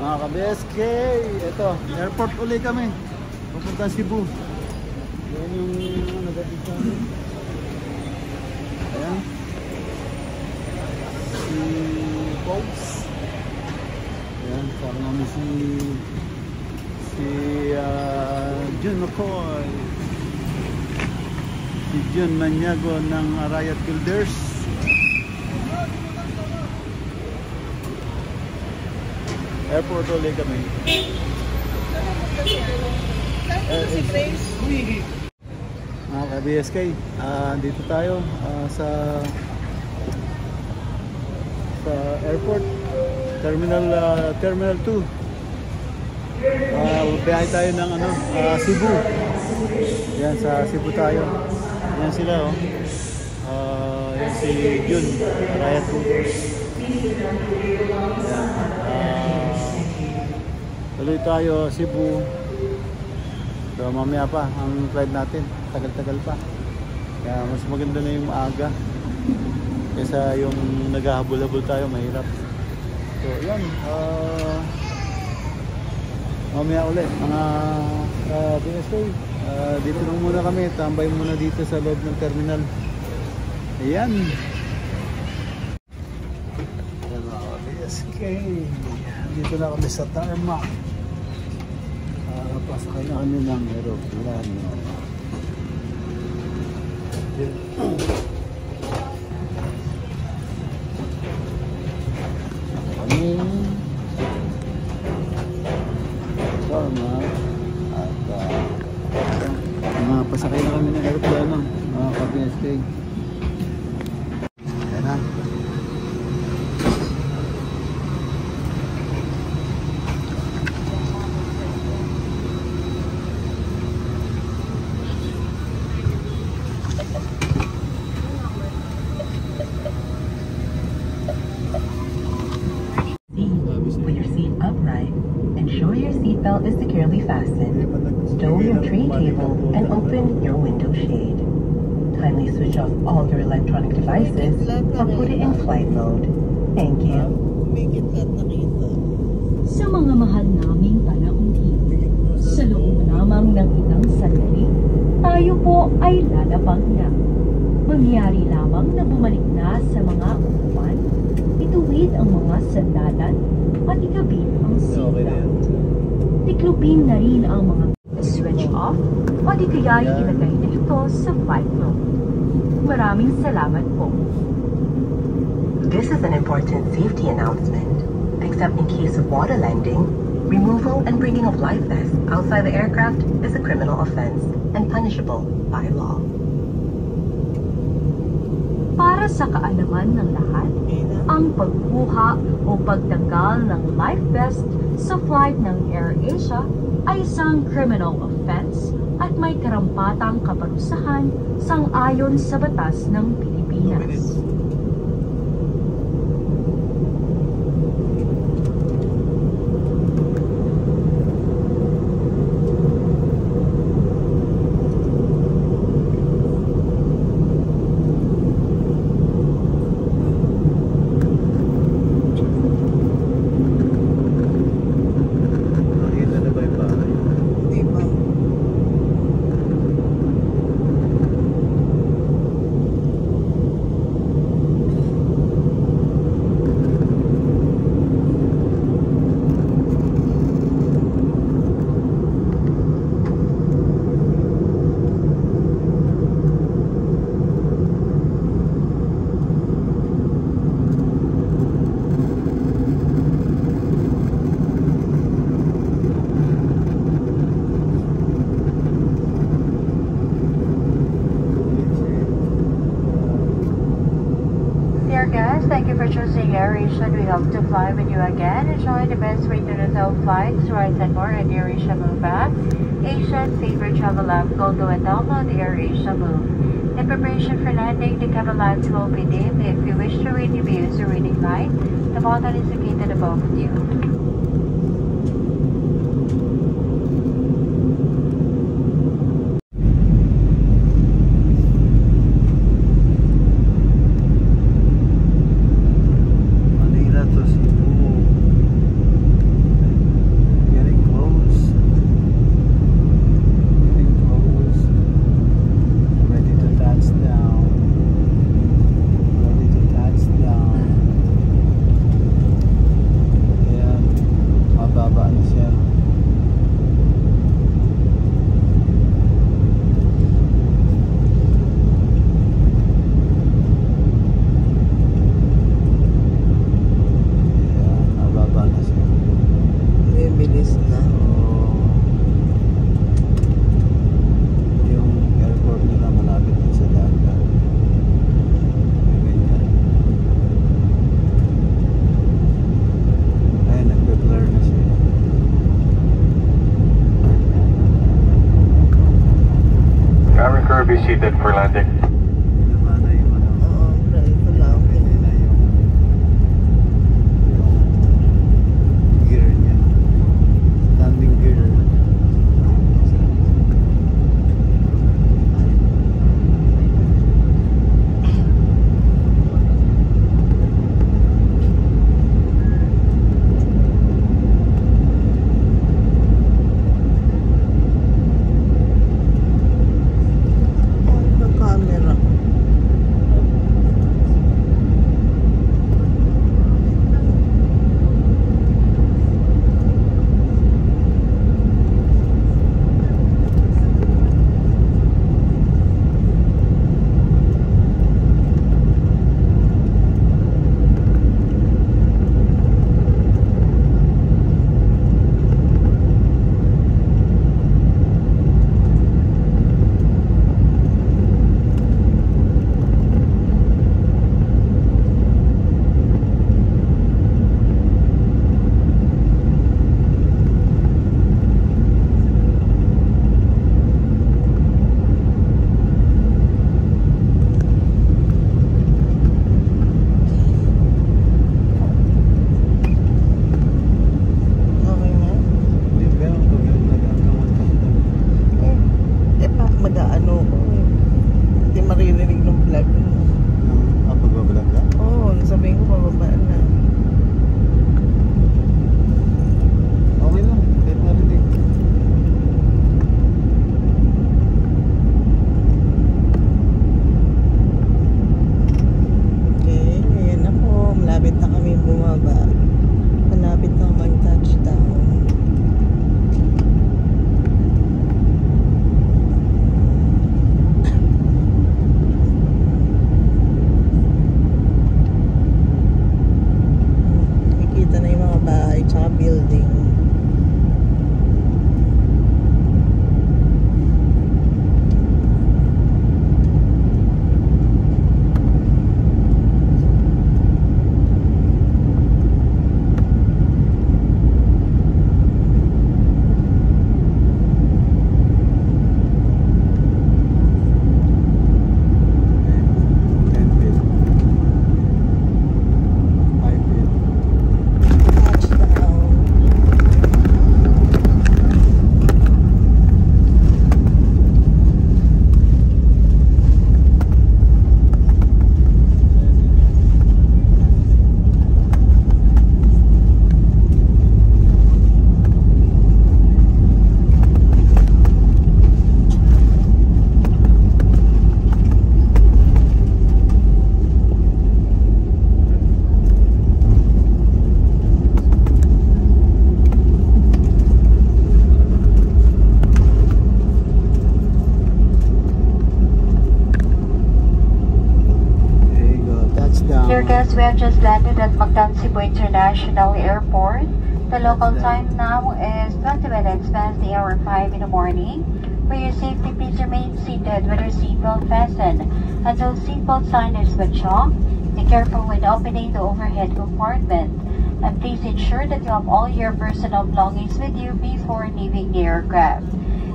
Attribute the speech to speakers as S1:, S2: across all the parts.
S1: Mga ka-BSK, ito, airport ulit kami. Pupunta Cebu. Yan yung nag-atit namin. Ayan. Si Pogs. Ayan, parang namin si Jun McCoy. Si Jun Maniago ng Riot Builders. Airport ulit kami. Mga ka-BSK, dito tayo sa airport Terminal 2. Biyahe tayo ng Cebu. Yan, sa Cebu tayo. Yan sila, oh. Yan si Jun, Riot Builders. Yan. Tuloy tayo Cebu. So mamaya pa ang flight natin, tagal-tagal pa. Kaya mas maganda na yung maaga kaysa yung naghahabol-habol tayo, mahirap. So yan, mamaya ulit mga BSA. Dito lang muna kami, tambay muna dito sa loob ng terminal. Ayan. Ayan mga BSK. Dito na kami sa tarmac. Pasakay na kami ng aeroplano. Kami tarmac at pasakay na kami ng aeroplano, mga ka-BSK. Ayan na.
S2: Seatbelt is securely fastened. Stow your tray table and open your window shade. Kindly switch off all your electronic devices or put it in flight mode. Thank you.
S3: Sa mga mahal naming panauhin, sa loob lamang ng ilang sandali, tayo po ay lalabang na. Mangyari lamang na bumalik na sa mga upuan, ituwid ang mga sandalan at ikabit ang seatbelt. Tiklopin na rin ang mga switch off o di kaya ilagay na ito sa flight mode. Maraming salamat po.
S2: This is an important safety announcement. Except in case of water landing, removal and bringing of life vests outside the aircraft is a criminal offense and punishable by law.
S3: Para sa kaalaman ng lahat, ang pagkuha o pagtanggal ng life vest sa flight ng AirAsia ay isang criminal offense at may karampatang kaparusahan sang-ayon sa batas ng Pilipinas.
S4: thank you for choosing AirAsia. We hope to fly with you again. Enjoy the best way to the top flights, rides and more at AirAsia Move app. Asia's favorite travel app. Go to and download the AirAsia Move. In preparation for landing, the cabin lights will be dim. If you wish to read reviews or reading light, the button is located above you.
S5: Be seated for landing. Dear guests, we have just landed at Mactan Cebu International Airport. The local time now is 20 minutes past the hour 5 in the morning. For your safety, please remain seated with your seatbelt fastened until seatbelt sign is switched off. Be careful when opening the overhead compartment, and please ensure that you have all your personal belongings with you before leaving the aircraft.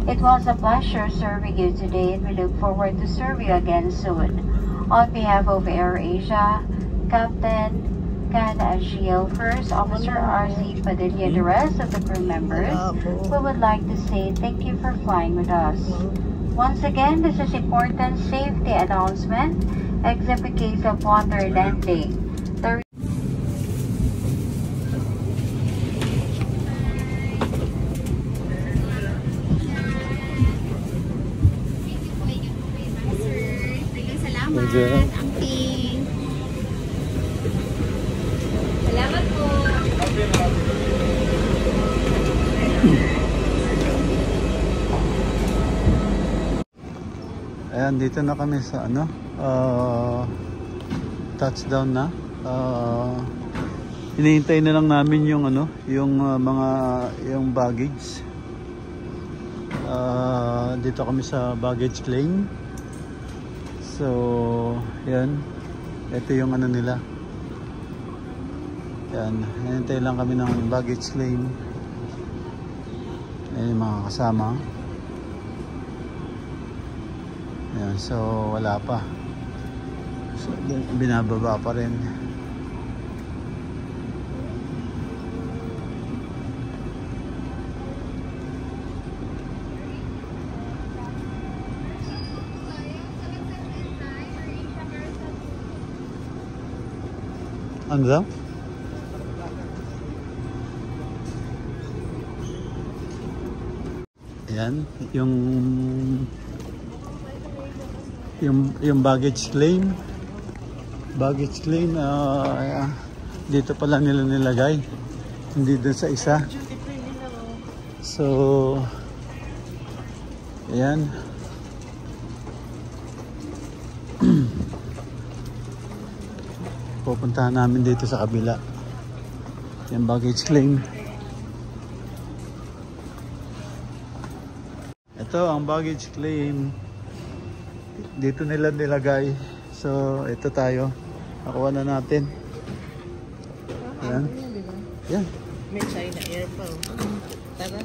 S5: It was a pleasure serving you today, and we look forward to serve you again soon. On behalf of AirAsia, Captain Can Ashiel, First Officer RC Padilla, and the rest of the crew members, we would like to say thank you for flying with us. Once again, this is important safety announcement. Except in case of water landing.
S4: Salamat po.
S1: Ayan, dito na kami sa ano, touchdown na. Hinihintay na lang namin yung ano, yung yung baggage. Dito kami sa baggage claim. So, yan. Ito yung ano nila. Yan, hinihintay lang kami ng baggage claim. Ayan yung mga kasama. Ayan, so wala pa. So, binababa pa rin. Ano daw? Ayan, yung baggage claim. Baggage claim, dito pala nila nilagay, hindi dun sa isa. So, ayan. Pupuntahan namin dito sa kabila yung baggage claim. Ito ang baggage claim, dito nila nilagay. So ito tayo, nakuha na natin. Ayan. Ayan.
S6: May China Air pa. Tara.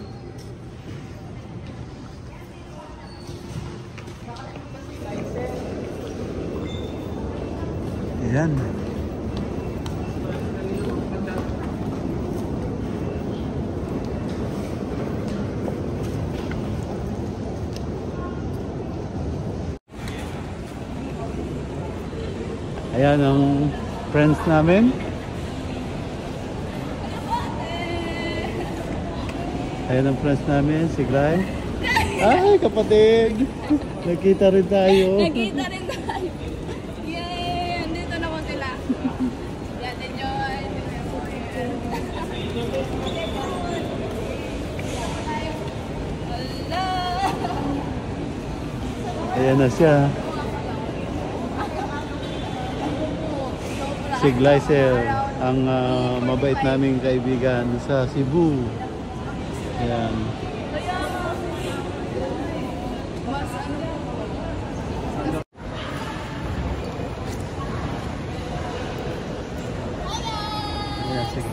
S1: Ayan. Ayan ang friends namin. Ayan ang friends namin, si Glay. Ay, kapatid! Nagkita rin tayo.
S7: Nagkita rin tayo. Yay! Andito na po sila. Yan, enjoy. Hello!
S1: Ayan na siya. Si Glycel, ang mabait naming kaibigan sa Cebu. Ayan. Ayan, sige.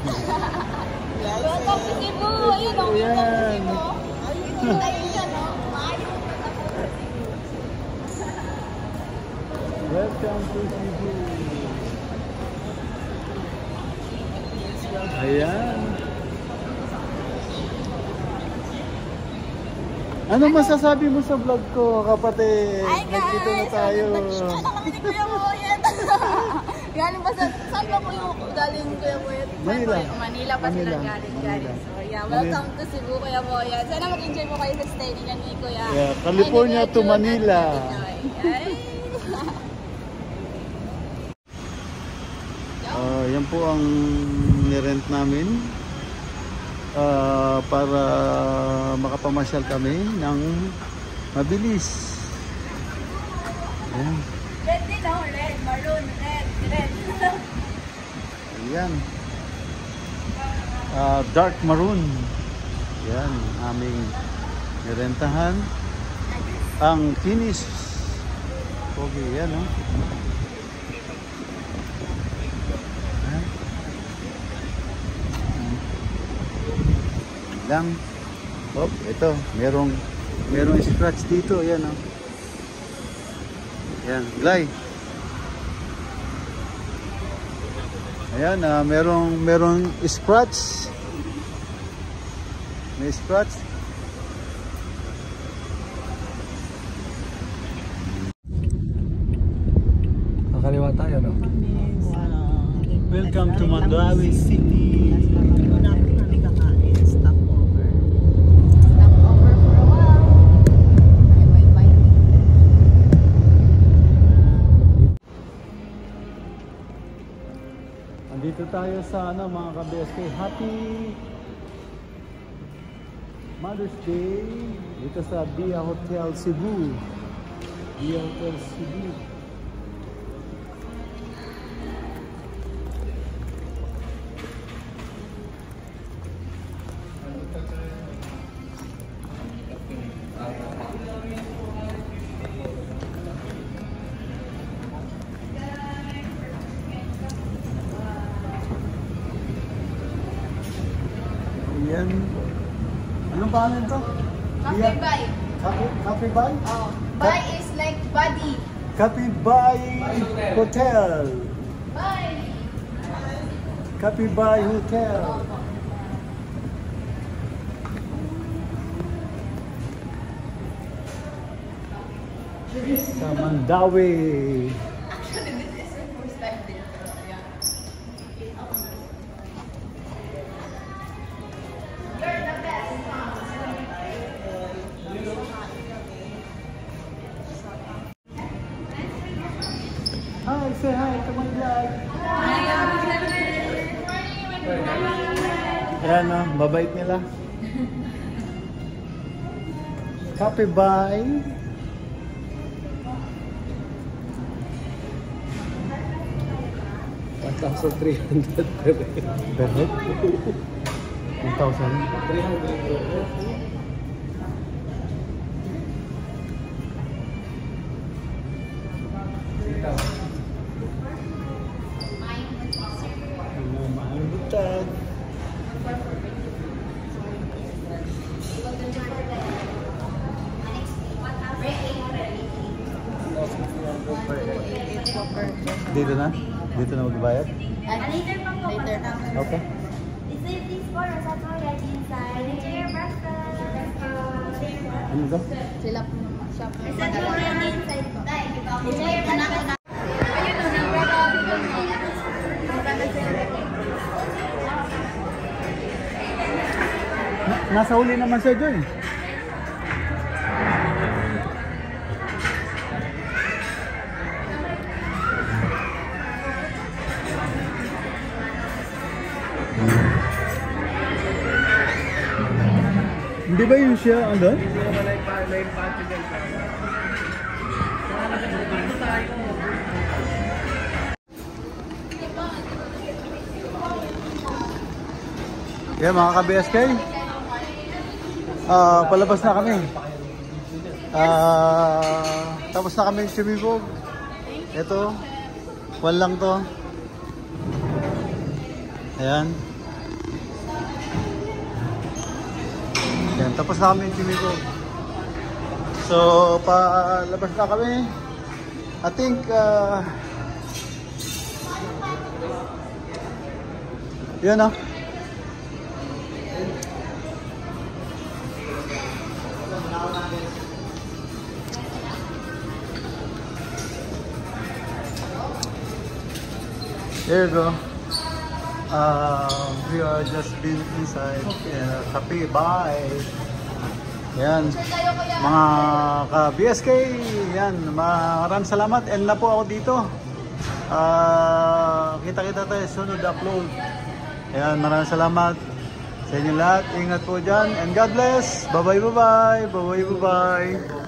S7: Welcome to Cebu! Ayun o, welcome to Cebu. Ayun, tayo dyan o.
S1: Welcome to Cebu. Ayan. Ano masasabi mo sa vlog ko, kapatid?
S7: Hi guys!
S1: Nagkita na tayo.
S7: Nagkita na kami ni Kuya Boyet. Galing pa sa... Saan ba Kuya Kuya Boyet?
S1: Manila.
S7: Manila pa sila galing guys. So yeah, welcome to Cebu Kuya Boyet. Sana mag-enjoy mo kayo sa stay niya ni Kuya.
S1: Yeah, California to Manila. Yan po ang nirent namin para makapamasyal kami ng mabilis. Ayan.
S7: Red din ako, red, maroon, red.
S1: Ayan. Dark maroon. Ayan, aming nirentahan. Ang finish. Okay, yan, oh. lang. Oh, ito, merong scratch dito, ayan oh. Ayan, Glay. Ayan, merong scratch. May scratch.
S8: Kakaliwa tayo, no?
S1: Welcome to Mandawi City. Dito tayo sa mga ka-BSK. Happy Mother's Day dito sa Dia Hotel Cebu. Dia Hotel Cebu. Yan. Anong pangalan to?
S7: Cafe Bay.
S1: Cafe Bay?
S7: Oh. Bay is like body.
S1: Cafe Bay Hotel.
S7: Bay.
S1: Cafe Bay Hotel. Sa Mandawi.
S7: Actually, this is the first time dito. Yeah.
S1: Hi, say hi to my vlog. Ayan o, babait nila. Cafe Bay.
S8: $1,300 per head.
S1: Per head? 1,000?
S8: 300.
S1: Mahal butag. Dito na? Dito na magbayad?
S7: Later pa po. Later na.
S1: Okay.
S9: Receive these photos at already inside. Enjoy your breakfast.
S1: Ano to?
S7: Sila shop.
S9: Is that already inside? Enjoy your breakfast.
S1: Nasa huli naman siya dyan. Hindi ba yun siya, ano? Yeah, mga ka-BSK. Palabas na kami. Tapos na kami yung sumibog. Ito, one lang to. Ayan. Ayan, tapos na kami yung sumibog. So, palabas na kami. I think, yun o. There you go. We are just been inside. Cafe Bay. Yan. Mga ka-BSK. Yan. Maraming salamat. And na po ako dito. Kita-kita tayo sunod upload. Yan. Maraming salamat sa inyo lahat. Ingat po dyan. And God bless. Bye-bye, bye-bye. Bye-bye, bye-bye.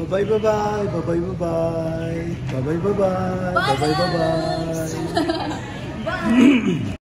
S1: Bye-bye, bye-bye. Bye-bye, bye-bye. Bye-bye, bye-bye. Bye-bye, bye-bye. Bye.